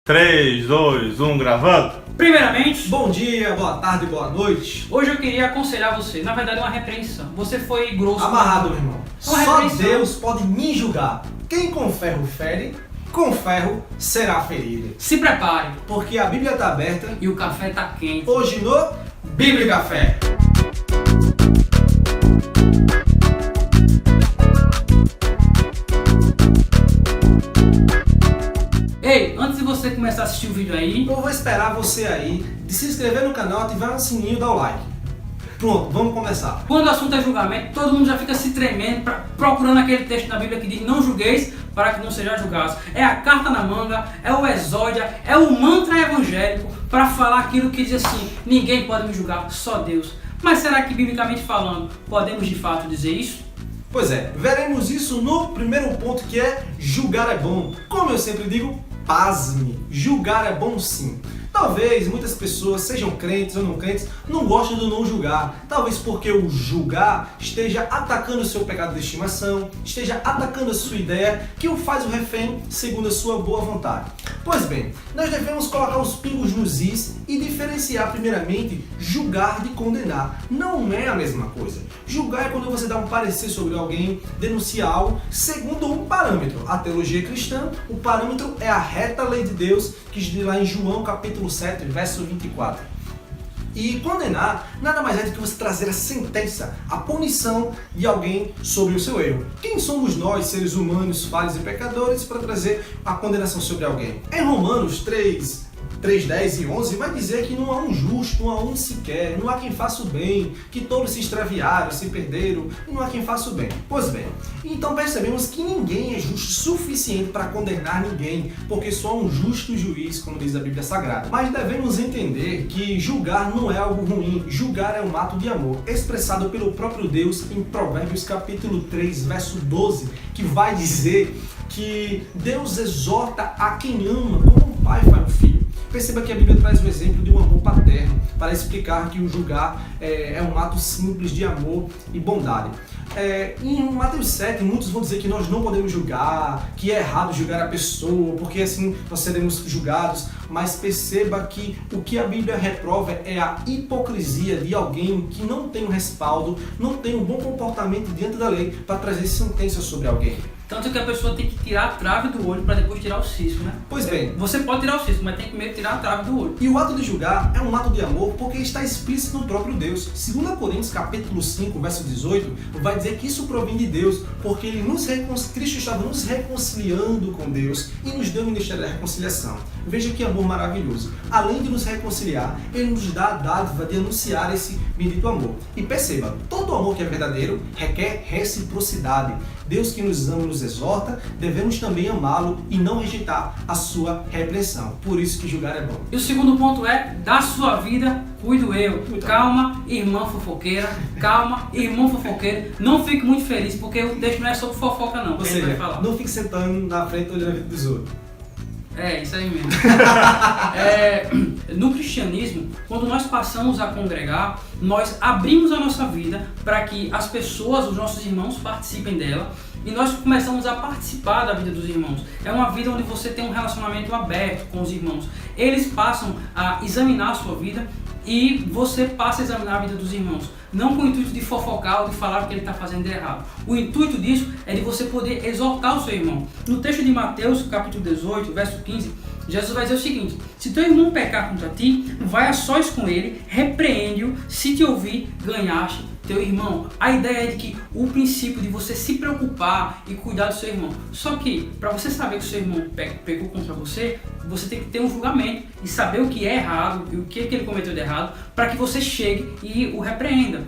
3, 2, 1, gravando? Primeiramente, Bom dia, boa tarde, boa noite. hoje eu queria aconselhar você, na verdade é uma repreensão. Você foi grosso. Amarrado, meu irmão. Uma Só repreensão. Deus pode me julgar. Quem com ferro fere, com ferro será ferido. Se prepare, Porque a Bíblia está aberta. e o café tá quente. Hoje no Bíblia e Café. Ei, antes de você começar a assistir o vídeo aí, Eu vou esperar você aí de se inscrever no canal, ativar o sininho e dar o like. Pronto, vamos começar. quando o assunto é julgamento, todo mundo já fica se tremendo, procurando aquele texto na Bíblia que diz: não julgueis para que não sejais julgados. É a carta na manga, é o exódia, é o mantra evangélico para falar aquilo que diz assim: ninguém pode me julgar, só Deus. Mas será que, biblicamente falando, podemos de fato dizer isso? Pois é, veremos isso no primeiro ponto, que é julgar é bom. Como eu sempre digo, pasme, julgar é bom sim. Talvez muitas pessoas, sejam crentes ou não crentes, não gostem do não julgar. Talvez porque o julgar esteja atacando o seu pecado de estimação, esteja atacando a sua ideia, que o faz o refém segundo a sua boa vontade. Pois bem, nós devemos colocar os pingos nos is e diferenciar primeiramente julgar de condenar. Não é a mesma coisa. Julgar é quando você dá um parecer sobre alguém, denuncia algo segundo um parâmetro. A teologia cristã, o parâmetro é a reta lei de Deus, que diz lá em João capítulo 7, verso 24. E condenar nada mais é do que você trazer a sentença, a punição de alguém sobre o seu erro. Quem somos nós, seres humanos, falhos e pecadores, para trazer a condenação sobre alguém? Em Romanos 3, 10 e 11 vai dizer que não há um justo, não há um sequer, não há quem faça o bem, que todos se extraviaram, se perderam, e não há quem faça o bem. Pois bem, então percebemos que ninguém é justo o suficiente para condenar ninguém, porque só há um justo juiz, como diz a Bíblia Sagrada. Mas devemos entender que julgar não é algo ruim, julgar é um ato de amor, expressado pelo próprio Deus em Provérbios capítulo 3, verso 12, que vai dizer que Deus exorta a quem ama, como um pai faz o filho. Perceba que a Bíblia traz o exemplo de um amor paterno para explicar que o julgar é um ato simples de amor e bondade. Em Mateus 7, muitos vão dizer que nós não podemos julgar, que é errado julgar a pessoa, porque assim nós seremos julgados. Mas perceba que o que a Bíblia reprova é a hipocrisia de alguém que não tem um respaldo, não tem um bom comportamento diante da lei para trazer sentença sobre alguém. Tanto que a pessoa tem que tirar a trave do olho para depois tirar o cisco, né? Pois bem. Você pode tirar o cisco, mas tem que primeiro tirar a trave do olho. E o ato de julgar é um ato de amor porque está explícito no próprio Deus. 2 Coríntios capítulo 5, verso 18, vai dizer que isso provém de Deus, porque Cristo estava nos reconciliando com Deus e nos deu o ministério da reconciliação. Veja que amor maravilhoso. Além de nos reconciliar, Ele nos dá a dádiva de anunciar esse bendito amor. E perceba, todo amor que é verdadeiro requer reciprocidade. Deus que nos ama e nos exorta, devemos também amá-lo e não rejeitar a sua repreensão. Por isso que julgar é bom. E o segundo ponto é: da sua vida cuido eu. Calma, irmã fofoqueira. Calma, irmão fofoqueiro. Não fique muito feliz, porque o texto não é sobre fofoca não. Ou que a gente seja, vai falar. não fique sentando na frente olhando a vida dos outros. É, isso aí mesmo. No cristianismo, quando nós passamos a congregar, nós abrimos a nossa vida para que as pessoas, os nossos irmãos, participem dela. E nós começamos a participar da vida dos irmãos. É uma vida onde você tem um relacionamento aberto com os irmãos. Eles passam a examinar a sua vida e você passa a examinar a vida dos irmãos. Não com o intuito de fofocar ou de falar o que ele está fazendo de errado. O intuito disso é de você poder exortar o seu irmão. No texto de Mateus, capítulo 18, verso 15, Jesus vai dizer o seguinte: se teu irmão pecar contra ti, vai a sós com ele, repreende-o, se te ouvir, ganhaste teu irmão. A ideia é de que o princípio de você se preocupar e cuidar do seu irmão. Só que, para você saber que o seu irmão pecou contra você, você tem que ter um julgamento e saber o que é errado e o que ele cometeu de errado, para que você chegue e o repreenda.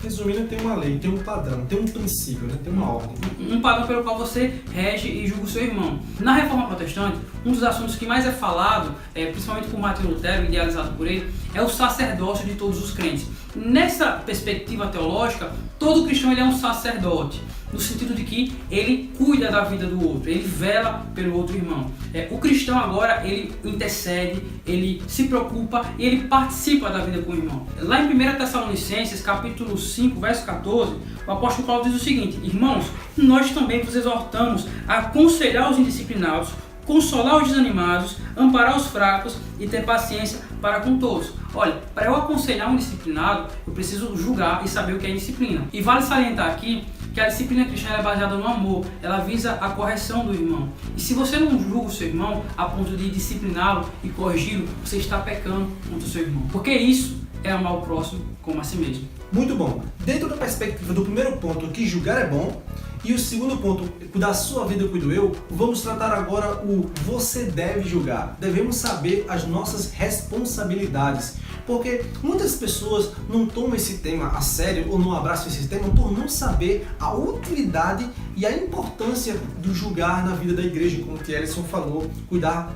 Resumindo, tem uma lei, tem um padrão, tem um princípio, né? Tem uma ordem. Um padrão pelo qual você rege e julga o seu irmão. Na Reforma Protestante, um dos assuntos que mais é falado, principalmente por Martinho Lutero, idealizado por ele, é o sacerdócio de todos os crentes. Nessa perspectiva teológica, todo cristão ele é um sacerdote, no sentido de que ele cuida da vida do outro, ele vela pelo outro irmão. O cristão agora, ele intercede, ele se preocupa e ele participa da vida com o irmão. Lá em 1 Tessalonicenses, capítulo 5, verso 14, o apóstolo Paulo diz o seguinte: irmãos, nós também vos exortamos a aconselhar os indisciplinados, consolar os desanimados, amparar os fracos e ter paciência para com todos. Olha, para eu aconselhar um disciplinado, eu preciso julgar e saber o que é disciplina. E vale salientar aqui que a disciplina cristã é baseada no amor, ela visa a correção do irmão. E se você não julga o seu irmão a ponto de discipliná-lo e corrigi-lo, você está pecando contra o seu irmão. Porque isso é amar o próximo como a si mesmo. Muito bom. Dentro da perspectiva do primeiro ponto, que julgar é bom, e o segundo ponto, da sua vida eu cuido eu, vamos tratar agora o você deve julgar. Devemos saber as nossas responsabilidades. Porque muitas pessoas não tomam esse tema a sério ou não abraçam esse tema por não saber a utilidade e a importância do julgar na vida da igreja, como o Thierson falou, cuidar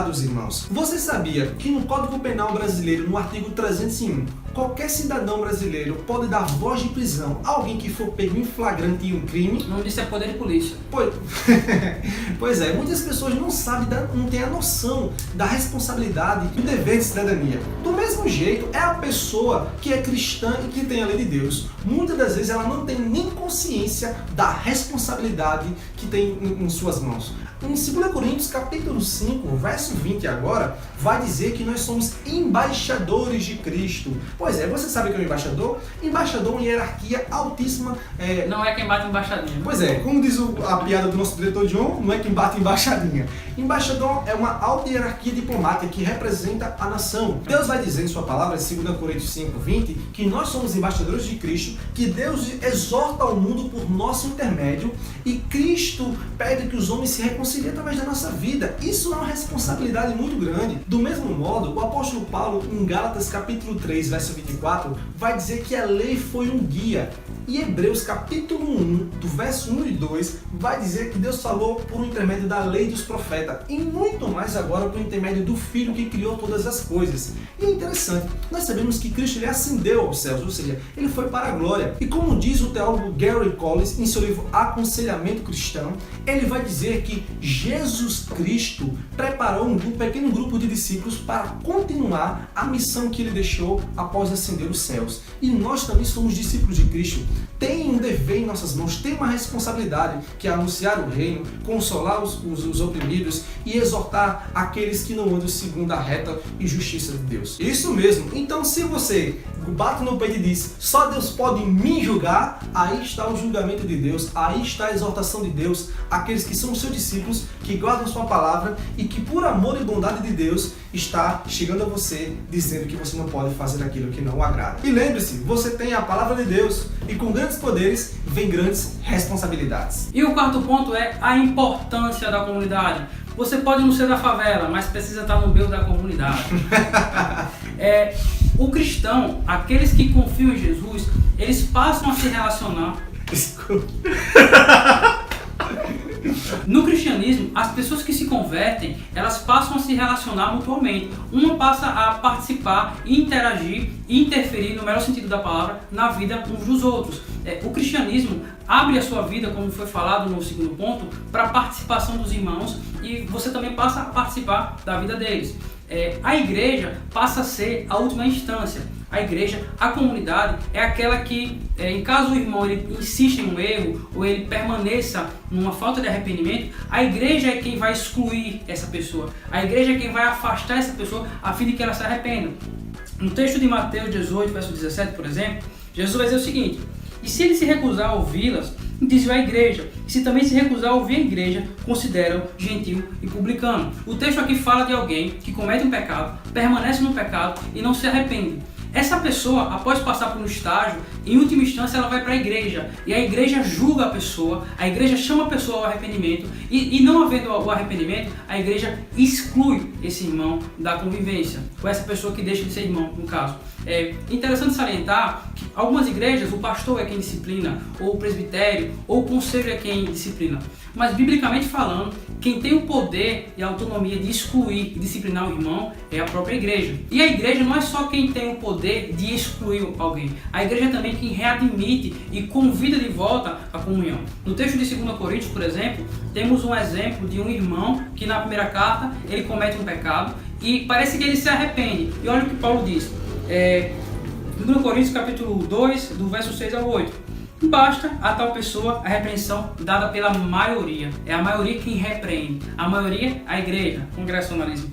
dos irmãos. Você sabia que no Código Penal brasileiro, no artigo 301, qualquer cidadão brasileiro pode dar voz de prisão a alguém que for pego em flagrante em um crime? O nome disso é poder de polícia. Pois é, muitas pessoas não sabem, não têm a noção da responsabilidade e do dever de cidadania. Do mesmo jeito, é a pessoa que é cristã e que tem a lei de Deus. Muitas das vezes ela não tem nem consciência da responsabilidade que tem em suas mãos. Em 2 Coríntios, capítulo 5, verso 20 agora, vai dizer que nós somos embaixadores de Cristo. Pois é, você sabe o que é um embaixador? Embaixador é uma hierarquia altíssima. Não é quem bate embaixadinha. Pois é, como diz a piada do nosso diretor John, não é quem bate embaixadinha. Embaixador é uma alta hierarquia diplomática que representa a nação. Deus vai dizer em sua palavra, em 2 Coríntios 5, 20, que nós somos embaixadores de Cristo, que Deus exorta ao mundo por nosso intermédio e Cristo pede que os homens se reconciliem através da nossa vida. Isso é uma responsabilidade muito grande. Do mesmo modo, o apóstolo Paulo, em Gálatas capítulo 3, verso 24, vai dizer que a lei foi um guia. E Hebreus capítulo 1, do verso 1 e 2, vai dizer que Deus falou por intermédio da lei dos profetas. E muito mais agora por intermédio do Filho que criou todas as coisas. E é interessante, nós sabemos que Cristo ele ascendeu aos céus, ou seja, ele foi para a glória. E como diz o teólogo Gary Collins em seu livro Aconselhamento Cristão, ele vai dizer que Jesus Cristo preparou um pequeno grupo de discípulos para continuar a missão que ele deixou após ascender os céus. E nós também somos discípulos de Cristo. Tem um dever em nossas mãos, tem uma responsabilidade, que é anunciar o reino, consolar os oprimidos e exortar aqueles que não andam segundo a reta e justiça de Deus. Isso mesmo. Então, se você bate no peito e diz, só Deus pode me julgar, aí está o julgamento de Deus, aí está a exortação de Deus, aqueles que são os seus discípulos, que guardam sua palavra e que por amor e bondade de Deus está chegando a você, dizendo que você não pode fazer aquilo que não o agrada. E lembre-se, você tem a palavra de Deus e com grandes poderes vem grandes responsabilidades. E o quarto ponto é a importância da comunidade. Você pode não ser da favela, mas precisa estar no meio da comunidade. O cristão, aqueles que confiam em Jesus, eles passam a se relacionar. Desculpa. No cristianismo, as pessoas que se convertem, elas passam a se relacionar mutuamente. Uma passa a participar, interagir e interferir, no melhor sentido da palavra, na vida uns dos outros. O cristianismo abre a sua vida, como foi falado no segundo ponto, para a participação dos irmãos e você também passa a participar da vida deles. A igreja passa a ser a última instância. A igreja, a comunidade, é aquela que, em caso o irmão ele insista em um erro ou ele permaneça numa falta de arrependimento, a igreja é quem vai excluir essa pessoa. A igreja é quem vai afastar essa pessoa a fim de que ela se arrependa. No texto de Mateus 18, verso 17, por exemplo, Jesus vai dizer o seguinte: e se ele se recusar a ouvi-las, diz-o à igreja. E se também se recusar a ouvir a igreja, considera-o gentil e publicano. O texto aqui fala de alguém que comete um pecado, permanece no pecado e não se arrepende. Essa pessoa, após passar por um estágio, em última instância ela vai para a igreja. E a igreja julga a pessoa, a igreja chama a pessoa ao arrependimento. E não havendo o arrependimento, a igreja exclui esse irmão da convivência. Ou essa pessoa que deixa de ser irmão, no caso. É interessante salientar que algumas igrejas o pastor é quem disciplina, ou o presbitério, ou o conselho é quem disciplina. Mas, biblicamente falando, quem tem o poder e a autonomia de excluir e disciplinar o irmão é a própria igreja. E a igreja não é só quem tem o poder de excluir alguém. A igreja é também quem readmite e convida de volta a comunhão. No texto de 2 Coríntios, por exemplo, temos um exemplo de um irmão que na primeira carta ele comete um pecado e parece que ele se arrepende. E olha o que Paulo diz. 2 Coríntios capítulo 2, do verso 6 ao 8. basta a tal pessoa a repreensão dada pela maioria. É a maioria quem repreende. A maioria, a igreja, congregacionalismo.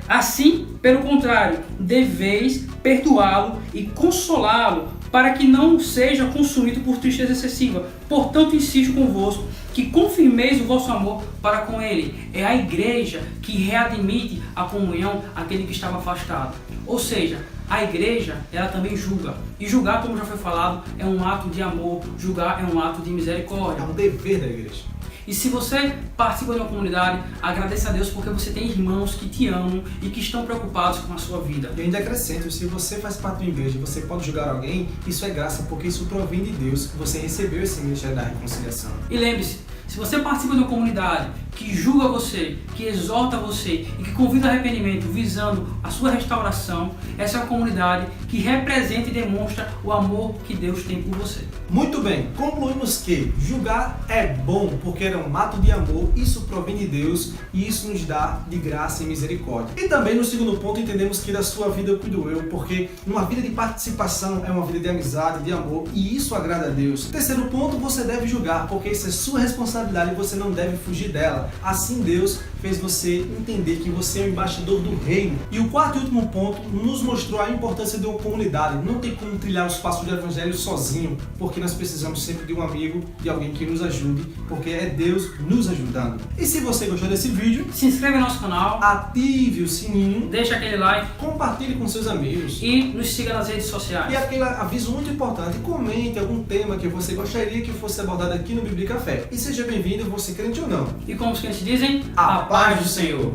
Assim, pelo contrário, deveis perdoá-lo e consolá-lo para que não seja consumido por tristeza excessiva. Portanto, insisto convosco que confirmeis o vosso amor para com ele. É a igreja que readmite a comunhão àquele que estava afastado. Ou seja, a igreja, ela também julga. E julgar, como já foi falado, é um ato de amor. Julgar é um ato de misericórdia. É um dever da igreja. E se você participa de uma comunidade, agradeça a Deus porque você tem irmãos que te amam e que estão preocupados com a sua vida. E ainda acrescento, se você faz parte de uma igreja e você pode julgar alguém, isso é graça, porque isso provém de Deus, que você recebeu esse ministério da reconciliação. E lembre-se, se você participa de uma comunidade que julga você, que exorta você e que convida ao arrependimento visando a sua restauração, essa é uma comunidade que representa e demonstra o amor que Deus tem por você. Muito bem, concluímos que julgar é bom porque é um ato de amor, isso provém de Deus e isso nos dá de graça e misericórdia. E também no segundo ponto entendemos que da sua vida cuido eu, porque uma vida de participação é uma vida de amizade, de amor e isso agrada a Deus. Terceiro ponto, você deve julgar porque isso é sua responsabilidade e você não deve fugir dela. Assim Deus fez você entender que você é o embaixador do reino. E o quarto e último ponto nos mostrou a importância de uma comunidade. Não tem como trilhar os passos do evangelho sozinho, porque nós precisamos sempre de um amigo, de alguém que nos ajude, porque é Deus nos ajudando. E se você gostou desse vídeo, Se inscreva no nosso canal, ative o sininho, deixa aquele like compartilhe com seus amigos. e nos siga nas redes sociais. E aquele aviso muito importante, comente algum tema que você gostaria que fosse abordado aqui no Bíblia Café. E seja bem-vindo, você crente ou não. E como os crentes dizem, A paz do Senhor.